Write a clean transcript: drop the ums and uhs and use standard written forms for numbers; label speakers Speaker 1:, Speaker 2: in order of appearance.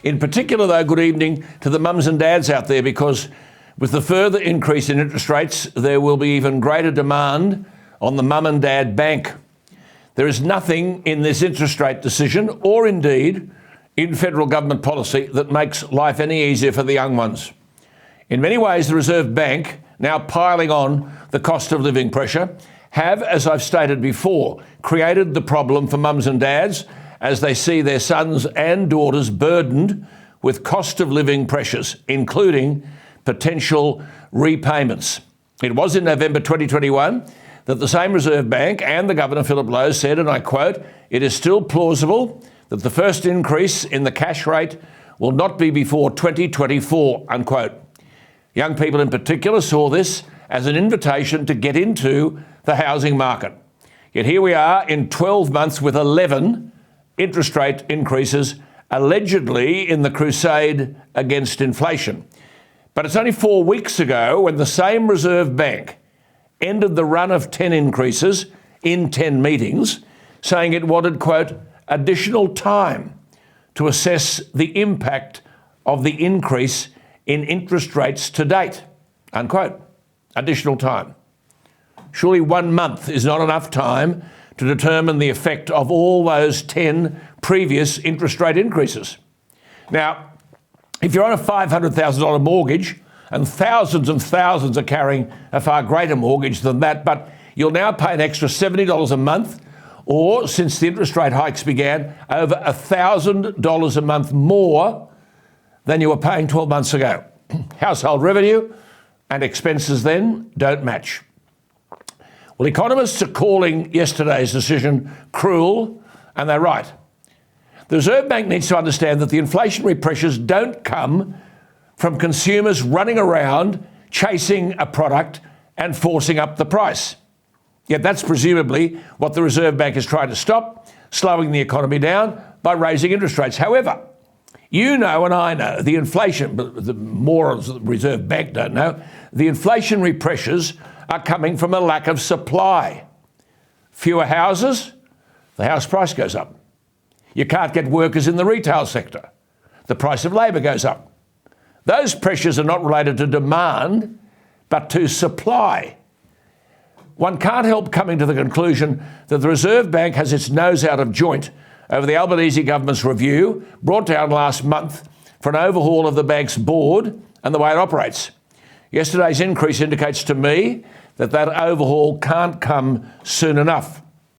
Speaker 1: In particular, though, good evening to the mums and dads out there, because with the further increase in interest rates, there will be even greater demand on the mum and dad bank. There is nothing in this interest rate decision, or indeed in federal government policy, that makes life any easier for the young ones. In many ways, the Reserve Bank, now piling on the cost of living pressure, have, as I've stated before, created the problem for mums and dads as they see their sons and daughters burdened with cost of living pressures, including potential repayments. It was in November 2021 that the same Reserve Bank and the Governor, Philip Lowe, said, and I quote, "It is still plausible that the first increase in the cash rate will not be before 2024, unquote. Young people in particular saw this as an invitation to get into the housing market. Yet here we are in 12 months with 11 interest rate increases, allegedly in the crusade against inflation. But it's only 4 weeks ago when the same Reserve Bank ended the run of 10 increases in 10 meetings, saying it wanted, quote, additional time to assess the impact of the increase in interest rates to date, unquote. Additional time. Surely 1 month is not enough time to determine the effect of all those 10 previous interest rate increases. Now, if you're on a $500,000 mortgage, and thousands are carrying a far greater mortgage than that, but you'll now pay an extra $70 a month, or since the interest rate hikes began, over $1,000 a month more than you were paying 12 months ago. Household revenue and expenses then don't match. Well, economists are calling yesterday's decision cruel, and they're right. The Reserve Bank needs to understand that the inflationary pressures don't come from consumers running around chasing a product and forcing up the price. Yet that's presumably what the Reserve Bank is trying to stop, slowing the economy down by raising interest rates. However, you know and I know the inflation, but the morons of the Reserve Bank don't know, the inflationary pressures are coming from a lack of supply. Fewer houses, the house price goes up. You can't get workers in the retail sector. The price of labour goes up. Those pressures are not related to demand, but to supply. One can't help coming to the conclusion that the Reserve Bank has its nose out of joint over the Albanese government's review brought down last month for an overhaul of the bank's board and the way it operates. Yesterday's increase indicates to me that that overhaul can't come soon enough.